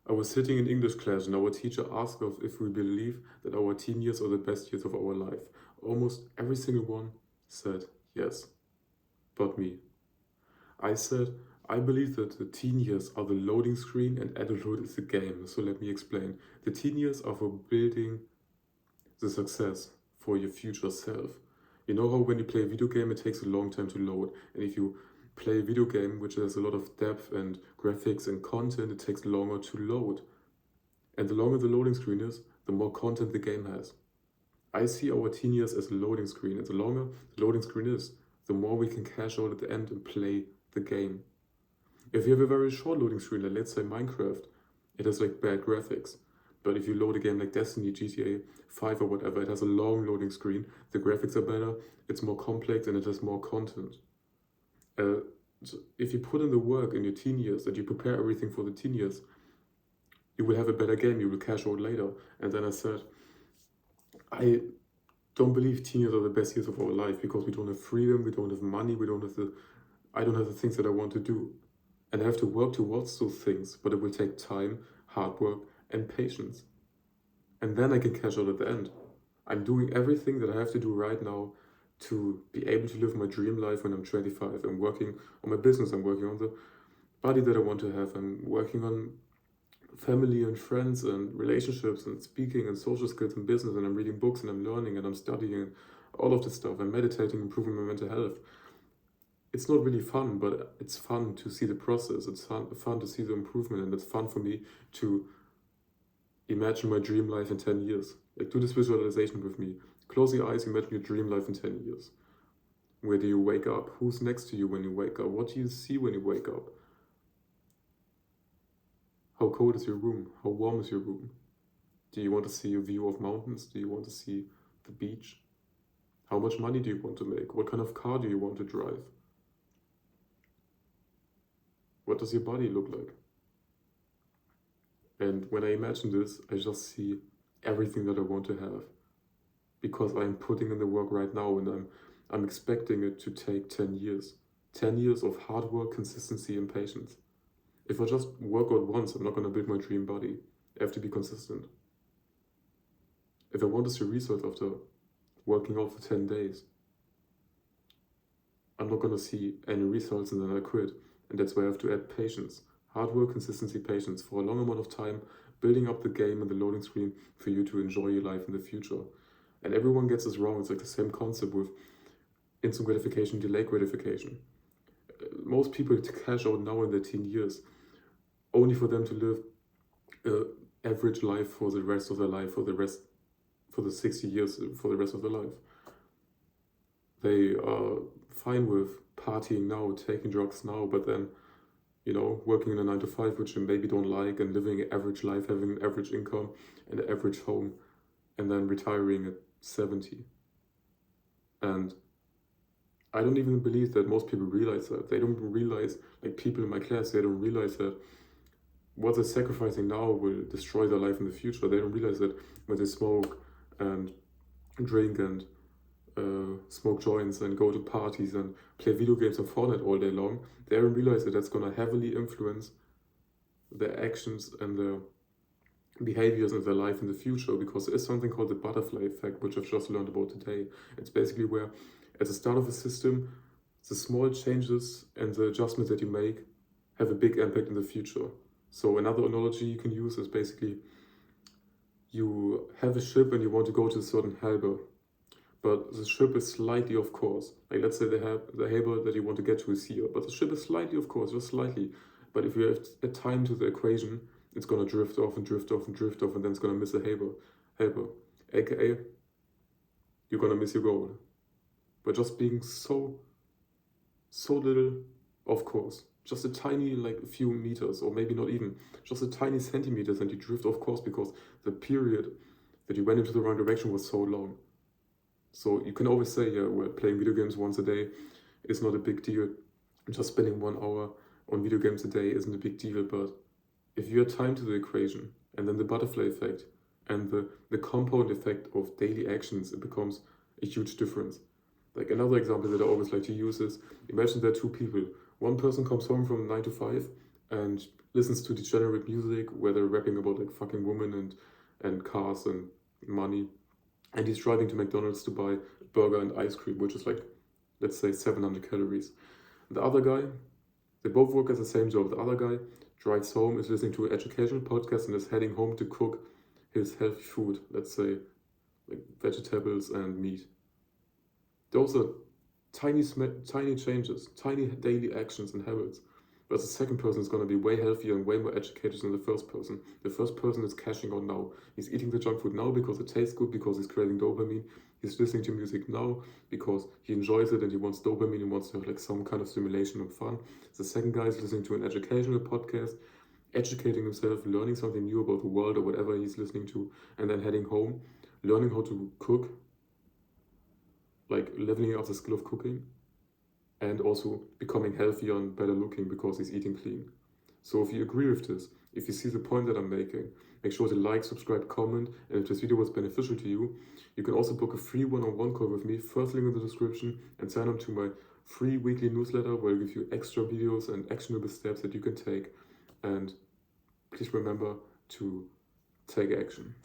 I was sitting in English class and our teacher asked us if we believe that our teen years are the best years of our life. Almost every single one said yes, but me. I said, I believe that the teen years are the loading screen and adulthood is the game. So let me explain. The teen years are for building the success for your future self. You know how when you play a video game, it takes a long time to load. And if you play a video game which has a lot of depth and graphics and content, it takes longer to load. And the longer the loading screen is, the more content the game has. I see our teen years as a loading screen, and the longer the loading screen is, the more we can cash out at the end and play the game. If you have a very short loading screen, like let's say Minecraft, it has like bad graphics. But if you load a game like Destiny, GTA 5 or whatever, it has a long loading screen, the graphics are better, it's more complex and it has more content. So if you put in the work in your teen years, that you prepare everything for the teen years, you will have a better game, you will cash out later. And then I said, I don't believe teen years are the best years of our life because we don't have freedom, we don't have money, I don't have the things that I want to do. And I have to work towards those things, but it will take time, hard work, and patience. And then I can cash out at the end. I'm doing everything that I have to do right now to be able to live my dream life when I'm 25. I'm working on my business, I'm working on the body that I want to have, I'm working on family and friends and relationships and speaking and social skills and business, and I'm reading books and I'm learning and I'm studying all of this stuff. I'm meditating, improving my mental health. It's not really fun, but it's fun to see the process. It's fun to see the improvement, and it's fun for me to imagine my dream life in 10 years. Like, do this visualization with me. Close your eyes, imagine your dream life in 10 years. Where do you wake up? Who's next to you when you wake up? What do you see when you wake up? How cold is your room? How warm is your room? Do you want to see a view of mountains? Do you want to see the beach? How much money do you want to make? What kind of car do you want to drive? What does your body look like? And when I imagine this, I just see everything that I want to have, because I'm putting in the work right now, and I'm expecting it to take 10 years. 10 years of hard work, consistency, and patience. If I just work out once, I'm not going to build my dream body. I have to be consistent. If I want to see results after working out for 10 days, I'm not going to see any results and then I quit. And that's why I have to add patience. Hard work, consistency, patience for a long amount of time, building up the game and the loading screen for you to enjoy your life in the future. And everyone gets this wrong. It's like the same concept with instant gratification, delayed gratification. Most people cash out now in their teen years, only for them to live an average life for the rest of their life, for the 60 years, for the rest of their life. They are fine with partying now, taking drugs now, but then, working in a 9 to 5, which they maybe don't like, and living an average life, having an average income and an average home, and then retiring at 70. And I don't even believe that most people realize that. They don't realize, like people in my class, they don't realize that what they're sacrificing now will destroy their life in the future. They don't realize that when they smoke and drink and smoke joints and go to parties and play video games and Fortnite all day long, they don't realize that that's going to heavily influence their actions and their behaviors in their life in the future, because there is something called the butterfly effect, which I've just learned about today. It's basically where at the start of a system, the small changes and the adjustments that you make have a big impact in the future. So another analogy you can use is basically you have a ship and you want to go to a certain harbor, but the ship is slightly off course. Like let's say they have the harbor that you want to get to is here, but the ship is slightly off course, just slightly. But if you have a time to the equation, it's going to drift off and drift off and drift off, and then it's going to miss a harbor. AKA, you're going to miss your goal. But just being so little off course, just a tiny, like a few meters, or maybe not even, just a tiny centimeters, and you drift off course because the period that you went into the wrong direction was so long. So you can always say, yeah, well, playing video games once a day is not a big deal. Just spending 1 hour on video games a day isn't a big deal. But if you add time to the equation, and then the butterfly effect, and the compound effect of daily actions, it becomes a huge difference. Like another example that I always like to use is, imagine there are two people. One person comes home from 9 to 5 and listens to degenerate music where they're rapping about like fucking women and cars and money. And he's driving to McDonald's to buy a burger and ice cream, which is like, let's say, 700 calories. The other guy, they both work at the same job. The other guy drives home, is listening to an educational podcast, and is heading home to cook his healthy food, let's say, like vegetables and meat. Those are tiny changes, tiny daily actions and habits. But the second person is going to be way healthier and way more educated than the first person. The first person is cashing out now. He's eating the junk food now because it tastes good, because he's craving dopamine. He's listening to music now because he enjoys it and he wants dopamine and wants to have like some kind of stimulation and fun. The second guy is listening to an educational podcast, educating himself, learning something new about the world or whatever he's listening to, and then heading home, learning how to cook, like leveling up the skill of cooking, and also becoming healthier and better looking because he's eating clean. So if you agree with this, if you see the point that I'm making, make sure to like, subscribe, comment, and if this video was beneficial to you, you can also book a free one-on-one call with me, first link in the description, and sign up to my free weekly newsletter where I give you extra videos and actionable steps that you can take. And please remember to take action.